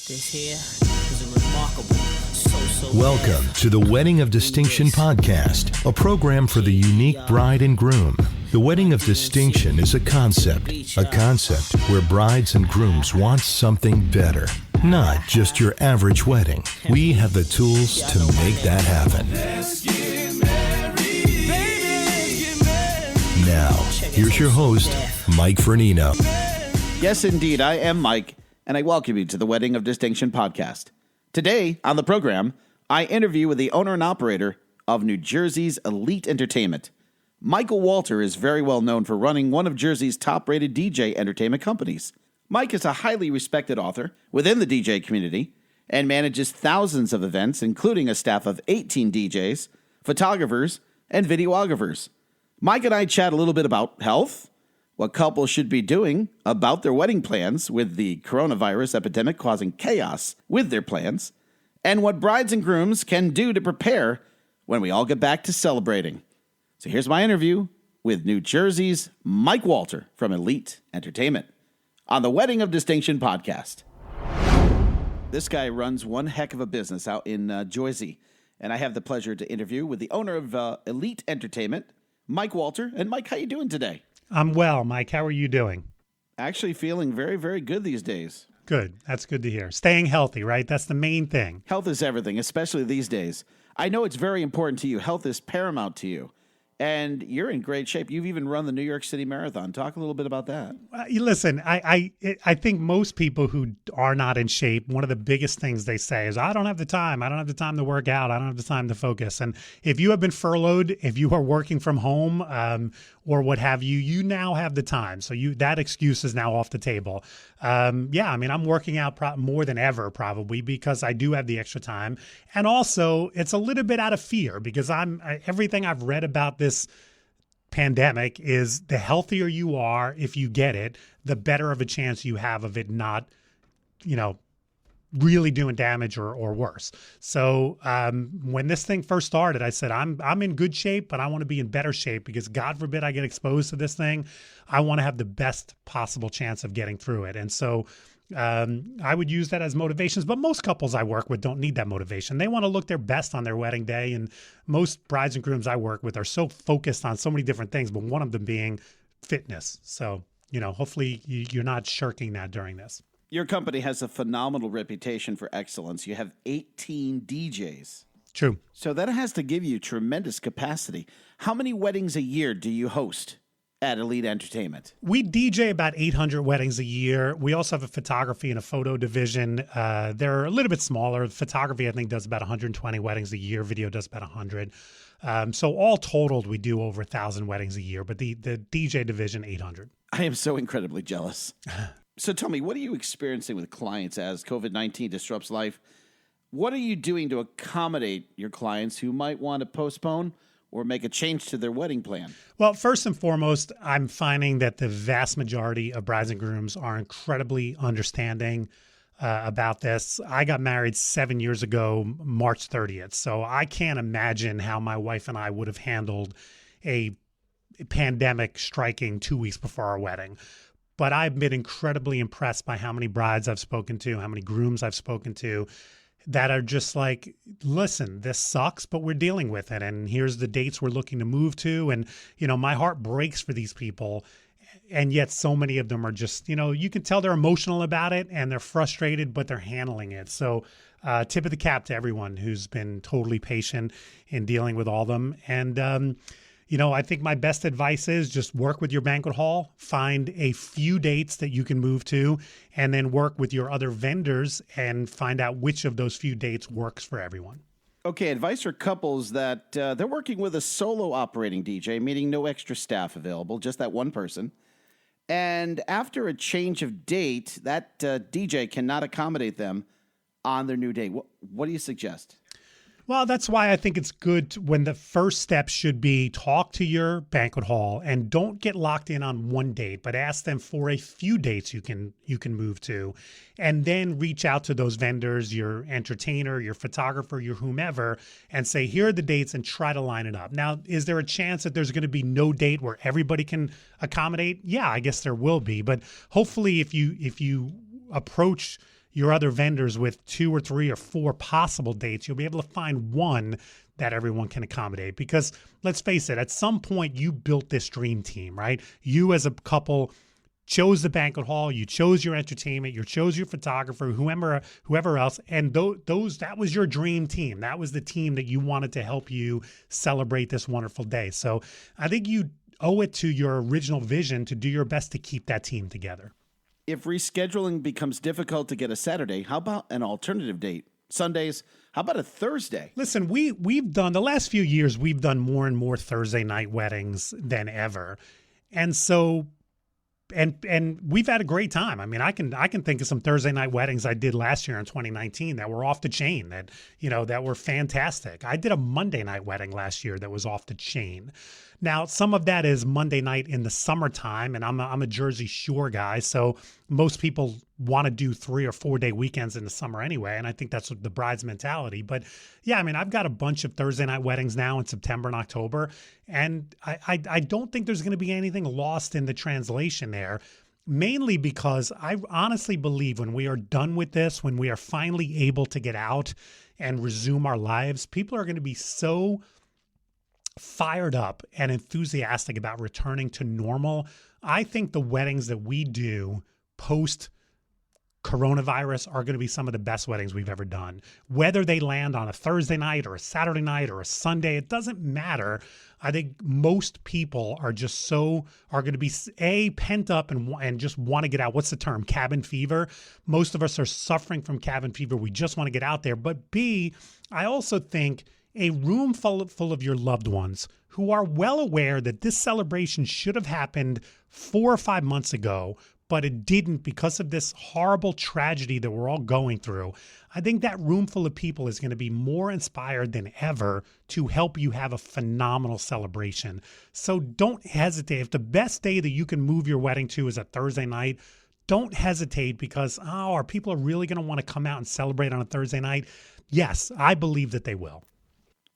This here is a remarkable, Welcome to the Wedding of Distinction podcast, a program for the unique bride and groom. The Wedding of Distinction is a concept where brides and grooms want something better. Not just your average wedding. We have the tools to make that happen. Now, here's your host, Mike Fernino. Yes, indeed, I am Mike, and I welcome you to the Wedding of Distinction podcast. Today, on the program, I interview with the owner and operator of New Jersey's Elite Entertainment. Michael Walter is very well known for running one of Jersey's top-rated DJ entertainment companies. Mike is a highly respected author within the DJ community and manages thousands of events, including a staff of 18 DJs, photographers, and videographers. Mike and I chat a little bit about health, what couples should be doing about their wedding plans with the coronavirus epidemic causing chaos with their plans, and what brides and grooms can do to prepare when we all get back to celebrating. So here's my interview with New Jersey's Mike Walter from Elite Entertainment on the Wedding of Distinction podcast. This guy runs one heck of a business out in Jersey, and I have the pleasure to interview with the owner of Elite Entertainment, Mike Walter. And Mike, how you doing today? I'm well, Mike. How are you doing? Actually feeling very, very good these days. Good. That's good to hear. Staying healthy, right? That's the main thing. Health is everything, especially these days. I know it's very important to you. Health is paramount to you. And you're in great shape. You've even run the New York City Marathon. Talk a little bit about that. Listen, I think most people who are not in shape, one of the biggest things they say is, I don't have the time. I don't have the time to work out. I don't have the time to focus. And if you have been furloughed, if you are working from home or what have you, you now have the time. So that excuse is now off the table. I'm working out more than ever probably because I do have the extra time. And also it's a little bit out of fear because everything I've read about this pandemic is the healthier you are, if you get it, the better of a chance you have of it not, really doing damage or worse. So when this thing first started, I said, I'm in good shape, but I want to be in better shape because God forbid I get exposed to this thing. I want to have the best possible chance of getting through it. And so I would use that as motivations, but most couples I work with don't need that motivation. They want to look their best on their wedding day. And most brides and grooms I work with are so focused on so many different things, but one of them being fitness. So, hopefully you're not shirking that during this. Your company has a phenomenal reputation for excellence. You have 18 DJs. True. So that has to give you tremendous capacity. How many weddings a year do you host at Elite Entertainment? We DJ about 800 weddings a year. We also have a photography and a photo division. They're a little bit smaller. Photography, I think, does about 120 weddings a year. Video does about 100. So all totaled, we do over 1,000 weddings a year, but the DJ division, 800. I am so incredibly jealous. So tell me, what are you experiencing with clients as COVID-19 disrupts life? What are you doing to accommodate your clients who might want to postpone or make a change to their wedding plan? Well, first and foremost, I'm finding that the vast majority of brides and grooms are incredibly understanding about this. I got married 7 years ago, March 30th. So I can't imagine how my wife and I would have handled a pandemic striking 2 weeks before our wedding. But I've been incredibly impressed by how many brides I've spoken to, how many grooms I've spoken to that are just like, listen, this sucks, but we're dealing with it. And here's the dates we're looking to move to. And, my heart breaks for these people. And yet so many of them are just, you can tell they're emotional about it and they're frustrated, but they're handling it. So tip of the cap to everyone who's been totally patient in dealing with all of them. And, I think my best advice is just work with your banquet hall, find a few dates that you can move to, and then work with your other vendors and find out which of those few dates works for everyone. Okay, advice for couples that they're working with a solo operating DJ, meaning no extra staff available, just that one person. And after a change of date, that DJ cannot accommodate them on their new date. What do you suggest? Well, that's why I think it's good when the first step should be talk to your banquet hall and don't get locked in on one date, but ask them for a few dates you can move to, and then reach out to those vendors, your entertainer, your photographer, your whomever, and say, here are the dates and try to line it up. Now, is there a chance that there's going to be no date where everybody can accommodate? Yeah, I guess there will be, but hopefully if you approach your other vendors with 2 or 3 or 4 possible dates, you'll be able to find one that everyone can accommodate. Because let's face it, at some point you built this dream team, right? You as a couple chose the banquet hall, you chose your entertainment, you chose your photographer, whoever else, and that was your dream team. That was the team that you wanted to help you celebrate this wonderful day. So I think you owe it to your original vision to do your best to keep that team together. If rescheduling becomes difficult to get a Saturday, how about an alternative date? Sundays, how about a Thursday? Listen, we've done, the last few years, we've done more and more Thursday night weddings than ever. And so and we've had a great time. I mean, I can think of some Thursday night weddings I did last year in 2019 that were off the chain, that were fantastic. I did a Monday night wedding last year that was off the chain. Now, some of that is Monday night in the summertime, and I'm a Jersey Shore guy, so most people want to do 3 or 4 day weekends in the summer anyway, and I think that's the bride's mentality. But yeah, I mean, I've got a bunch of Thursday night weddings now in September and October, and I don't think there's going to be anything lost in the translation there, mainly because I honestly believe when we are done with this, when we are finally able to get out and resume our lives, people are going to be so fired up and enthusiastic about returning to normal. I think the weddings that we do post coronavirus are going to be some of the best weddings we've ever done. Whether they land on a Thursday night or a Saturday night or a Sunday, it doesn't matter. I think most people are going to be pent up and just want to get out. What's the term? Cabin fever. Most of us are suffering from cabin fever. We just want to get out there. But B, I also think a room full of your loved ones who are well aware that this celebration should have happened 4 or 5 months ago, but it didn't because of this horrible tragedy that we're all going through. I think that room full of people is going to be more inspired than ever to help you have a phenomenal celebration. So don't hesitate. If the best day that you can move your wedding to is a Thursday night, don't hesitate because, are people really going to want to come out and celebrate on a Thursday night? Yes, I believe that they will.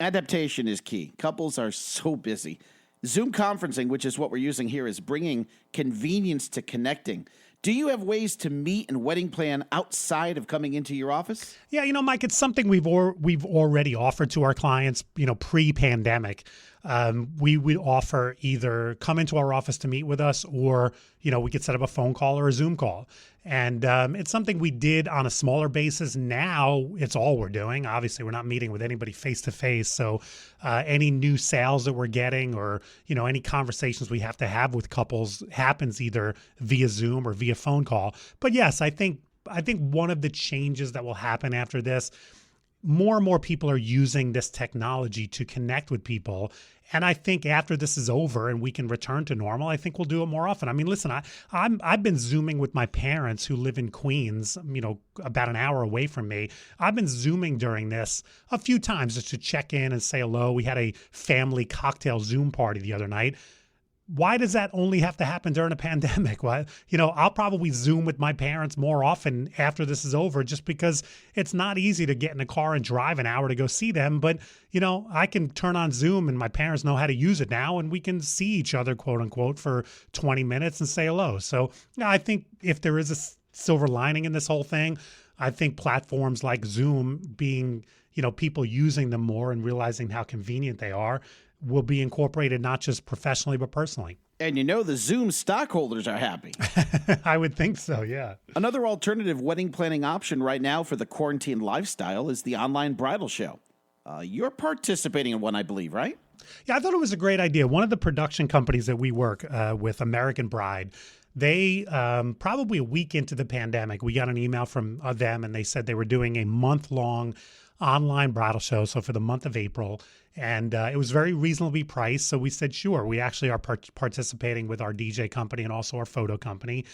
Adaptation is key. Couples are so busy. Zoom conferencing, which is what we're using here, is bringing convenience to connecting. Do you have ways to meet and wedding plan outside of coming into your office? Yeah, Mike, it's something we've already offered to our clients, pre-pandemic. We would offer either come into our office to meet with us or, we could set up a phone call or a Zoom call. And it's something we did on a smaller basis. Now it's all we're doing. Obviously, we're not meeting with anybody face to face. So any new sales that we're getting or, any conversations we have to have with couples happens either via Zoom or via phone call. But yes, I think one of the changes that will happen after this, more and more people are using this technology to connect with people. And I think after this is over and we can return to normal, I think we'll do it more often. I mean, listen, I've been Zooming with my parents who live in Queens, about an hour away from me. I've been Zooming during this a few times just to check in and say hello. We had a family cocktail Zoom party the other night. Why does that only have to happen during a pandemic? Well, I'll probably Zoom with my parents more often after this is over just because it's not easy to get in a car and drive an hour to go see them. But, I can turn on Zoom and my parents know how to use it now and we can see each other, quote unquote, for 20 minutes and say hello. So I think if there is a silver lining in this whole thing, I think platforms like Zoom being, people using them more and realizing how convenient they are will be incorporated not just professionally, but personally. And the Zoom stockholders are happy. I would think so, yeah. Another alternative wedding planning option right now for the quarantine lifestyle is the online bridal show. You're participating in one, I believe, right? Yeah, I thought it was a great idea. One of the production companies that we work with, American Bride, they probably a week into the pandemic, we got an email from them and they said they were doing a month-long online bridal show. So for the month of April, and it was very reasonably priced. So we said, sure, we actually are participating with our DJ company and also our photo company.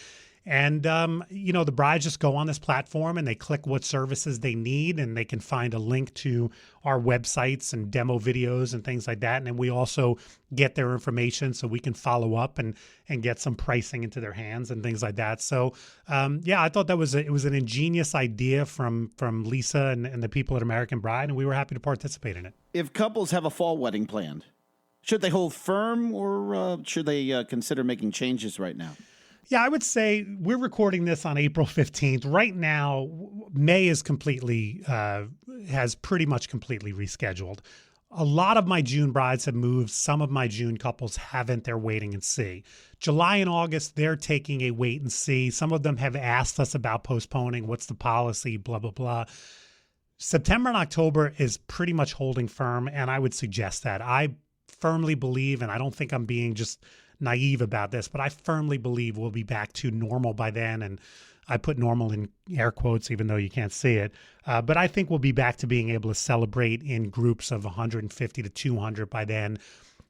And, the brides just go on this platform and they click what services they need and they can find a link to our websites and demo videos and things like that. And then we also get their information so we can follow up and get some pricing into their hands and things like that. So, I thought it was an ingenious idea from Lisa and the people at American Bride, and we were happy to participate in it. If couples have a fall wedding planned, should they hold firm or should they consider making changes right now? Yeah, I would say we're recording this on April 15th. Right now, May is has pretty much completely rescheduled. A lot of my June brides have moved. Some of my June couples haven't. They're waiting and see. July and August, they're taking a wait and see. Some of them have asked us about postponing. What's the policy? Blah, blah, blah. September and October is pretty much holding firm, and I would suggest that. I firmly believe, and I don't think I'm being just naive about this, but I firmly believe we'll be back to normal by then. And I put normal in air quotes, even though you can't see it. But I think we'll be back to being able to celebrate in groups of 150 to 200 by then.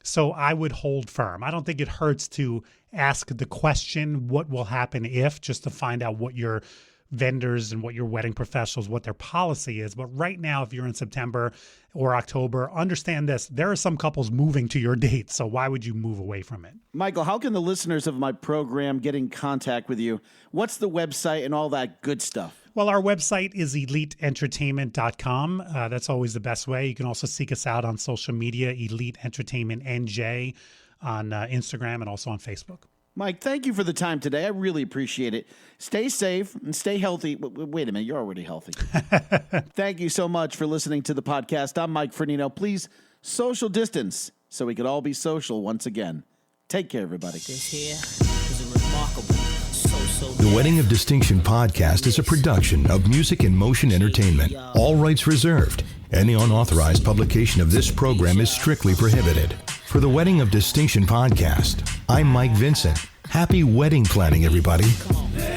So I would hold firm. I don't think it hurts to ask the question, what will happen if, just to find out what your vendors and what your wedding professionals, what their policy is. But right now, if you're in September or October, understand this, there are some couples moving to your date. So why would you move away from it? Michael, how can the listeners of my program get in contact with you? What's the website and all that good stuff? Well, our website is eliteentertainment.com. That's always the best way. You can also seek us out on social media, Elite Entertainment NJ on Instagram and also on Facebook. Mike, thank you for the time today. I really appreciate it. Stay safe and stay healthy. Wait a minute, you're already healthy. Thank you so much for listening to the podcast. I'm Mike Fernino. Please social distance so we could all be social once again. Take care, everybody. This here is a remarkable, so The Wedding of Distinction podcast is a production of Music and Motion Entertainment. All rights reserved. Any unauthorized publication of this program is strictly prohibited. For the Wedding of Distinction podcast, I'm Mike Vincent. Happy wedding planning, everybody. Come on.